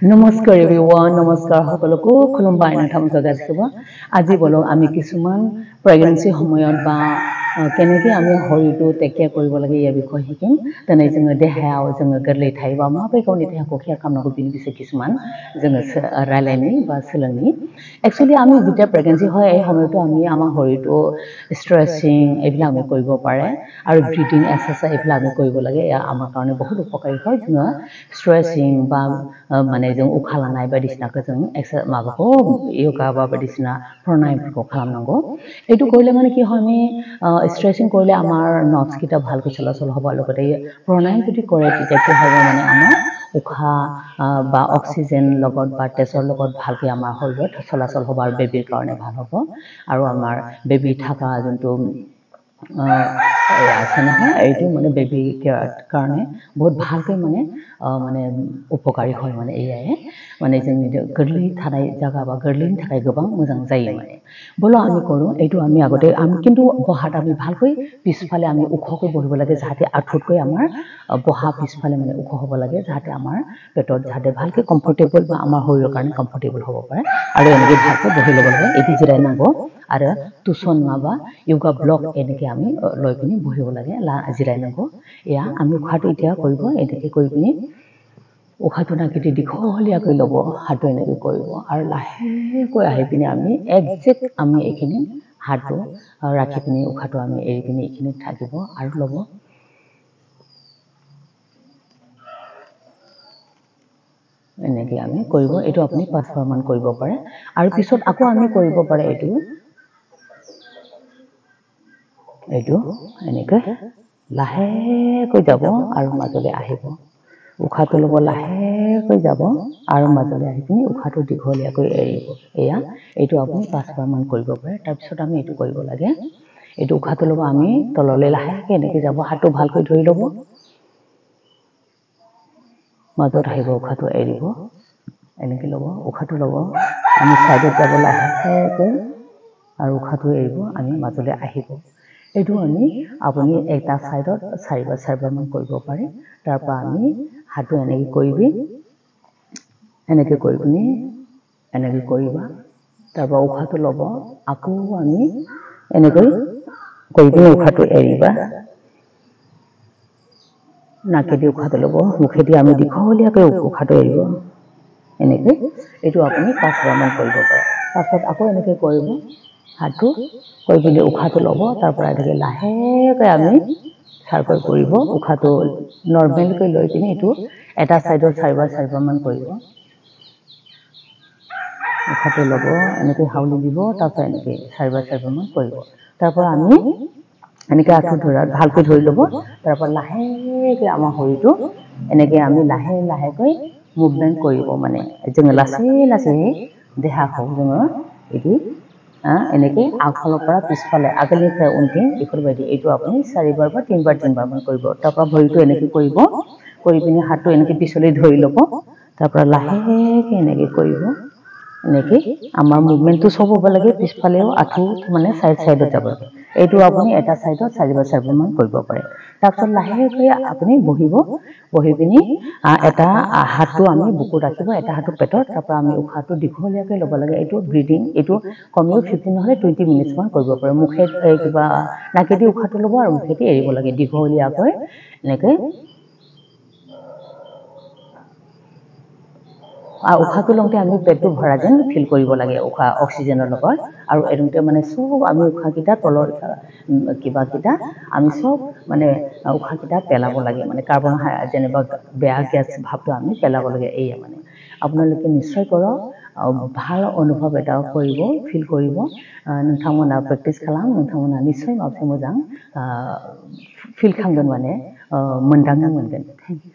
Namaskar everyone, namaskar সকলকো খুলুমবাই নমস্কাৰ গাইছিবা আজি বলক আমি কিছুমান প্ৰেগনেন্সি সময়ত বা কেনেকৈ আমি শৰীৰটো টেকে কৰিব লাগে ইয়াৰ বিষয়ে শিকিম তেনে जोङो দেহাयाव जोङो गोरलै थायोबा माबोरै गावनि देहाखौ केयार खालामनांगौ बिनि बिषय কিছুমান जोङो रायलायनि बा सोलोंनि एक्चुअली আমি যেতিয়া প্ৰেগনেন্সি হয় এই সময়তো আমি আমাৰ শৰীৰটো ষ্ট্ৰেচিং এইবিলাক আমি কৰিব পাৰে আৰু ব্ৰিথিং এক্সাৰসাইজ এইবিলাক আমি কৰিব লাগে আমাৰ কাৰণে বহুত উপকাৰী হয় जोङো ষ্ট্ৰেচিং বা माने जों उखा लानाय बायदिसिनाखौ जों माबाखौ योगा बा बायदिसिना प्राणायामफोरखौ खालामनांगौ एटु কৰিলে মানে কি হয় আমি স্ট্ৰেচিং কৰিলে আমাৰ নৰ্ভস কিটা ভালকৈ চলাচল হ'ব লগতে প্ৰাণায়াম যদি কৰে তেতিয়া কি হ'ব মানে আমাৰ উখা বা অক্সিজেন লগত বা তেজৰ লগত ভালকৈ আমাৰ শৰীৰত চলাচল হ'ব আৰু বেবিৰ কাৰণে ভাল হ'ব আৰু আমাৰ বেবি থাকা যোনটো আছে নহয় এইটো মানে বেবি কাৰণে বহুত ভালকৈ মানে মানে উপকাৰী হয় মানে এয়াই মানে जोंनि गोरलै थानाय जागा बा गोरलैनि थाखाय गोबां मोजां जायो माने বলো আমি কৰো এইটো আমি আগতে আমি কিন্তু বহাত আমি ভালকৈ পিছফালে আমি উখকৈ বহিব লাগে যাতে আঠুতকৈ আমাৰ বহা পিছফালে মানে উখ হ'ব লাগে যাতে আমাৰ পেটত যাতে ভালকৈ কমফৰ্টেবল বা আমাৰ শৰীৰৰ কাৰণে কমফৰ্টেবল হ'ব পাৰে আৰু এনেকৈ ভালকৈ বহি ল'ব লাগে এটি জিৰাই নাগো আৰু তুচন নাবা योगा ব্লক এনেকৈ আমি লৈ পিনি বহিব লাগে জিৰাই নাগো এয়া আমি উখাটো এতিয়া কৰিব এনেকৈ কৰি পিনি উখাটো নাকিটি দীঘলীয়াকৈ ল'ব হাতটো এনেকৈ কৰিব আৰু লাহেকৈ আহি পিনি আমি একজেক্ট আমি এইখিনি হাতটো ৰাখি পিনি উখাটো আমি এৰি পিনি এইখিনি থাকিব আৰু ল'ব এনেকৈ আমি কৰিব এইটো আপুনি 5 বাৰ মান কৰিব পাৰে আৰু পিছত আকৌ আমি কৰিব পাৰে এইটো এনেকৈ লাহেকৈ যাব আৰু মাজলৈ আহিব উখাটো ল'ব লাহেকৈ যাব আৰু মাজলৈ আহি পিনি উখাটো দীঘলীয়াকৈ এৰিব এয়া এইটো আপুনি 5 বাৰ মান কৰিব পাৰে তাৰ পিছত আমি এইটো কৰিব লাগে এইটো উখাটো ল'ব আমি তললৈ লাহেকৈ এনেকৈ যাব হাতটো ভালকৈ ধৰি ল'ব মাজত আহিব উখাটো এৰিব এনেকৈ ল'ব উখাটো ল'ব আমি সাইডত যাব লাহেকৈ আৰু উখাটো এৰিব আমি মাজলৈ আহিব এইটো আমি আপুনি এটা সাইডত 4 বাৰ মান কৰিব পাৰে তাৰ পৰা আমি হাতটো এনেকৈ কৰিবি এনেকৈ কৰি পিনি এনেকৈ কৰিবা তাৰ পৰা উখাটো ল'ব আকৌ আমি এনেকৈ কৰি পিনি উখাটো এৰিবা নাকেদি উখাটো ল'ব মুখেদি আমি দীঘলীয়াকৈ উখাটো এৰিব এনেকৈ এইটো আপুনি 5 বাৰ মান কৰিব পাৰে তাৰপিছত আকৌ এনেকৈ কৰিব হাতটো কৰি পিনি উখাটো ল'ব তাৰ পৰা এনেকৈ লাহেকৈ আমি সাৰ্কল কৰিব উখাটো নৰমেলকৈ লৈ পিনি এইটো এটা সাইডত 4 বাৰ মান কৰিব উখাটো ল'ব এনেকৈ হাউলি দিব তাৰ পৰা এনেকৈ 4 বাৰ মান কৰিব তাৰ পৰা আমি এনেকৈ আঁঠু ধৰা ভালকৈ ধৰি ল'ব তাৰ পৰা লাহেকৈ আমাৰ শৰীৰটো এনেকৈ আমি লাহেকৈ মুভমেন্ট কৰিব মানে जोङো লাহে দেহাखौ जोङো এটি এনেকৈ আগফালৰ পৰা পিছফালে আগলিনিफ्राय উनथिं बेफोरबायदि এইটো আপুনি 4 বাৰ বা 3 বাৰ মান কৰিব তাৰ পৰা ভৰিটো এনেকৈ কৰিব কৰি পিনি হাতটো এনেকৈ পিছলৈ ধৰি ল'ব তাৰ পৰা লাহেকৈ এনেকৈ কৰিব এনেকৈ আমাৰ মুভমেন্টটো সব হ'ব লাগে পিছফালেও আঁঠু মানে সাইডত যাব লাগে এইটো আপুনি এটা সাইডত 4 বাৰ মান কৰিব পাৰে তাৰপিছত লাহেকৈ আপুনি বহি পিনি এটা হাতটো আমি বুকুত ৰাখিব এটা হাতটো পেটত তাৰ পৰা আমি উখাটো দীঘলীয়াকৈ ল'ব লাগে এইটো ব্ৰিথিং এইটো কমেও 15 নহলে 20 মিনিটছ মান কৰিব পাৰে মুখে কিবা নাকেদি উখাটো ল'ব আৰু মুখেদি এৰিব লাগে দীঘলীয়াকৈ এনেকৈ উখাটো লওঁতে আমি পেটটো ভৰা যেন ফিল কৰিব লাগে উখা অক্সিজেনৰ লগত আৰু এৰুতে মানে সব আমি উখাকিটা তলৰ কিবা কিটা আমি সব মানে উখাকিটা পেলাব লাগে মানে কাৰ্বন যেনেবা বেয়া গ্যাস ভাবটো আমি পেলাব লাগে এইয়া মানে আপোনালোকে নিশ্চয় কৰক ভাল অনুভৱ এটা কৰিব ফিল কৰিব नोंथांमोना प्रेक्टिस खालाम नोंथांमोना निश्चय माबसे मोजां फिल खालामगोन माने मोनदांनो मोनगोन थैंक यू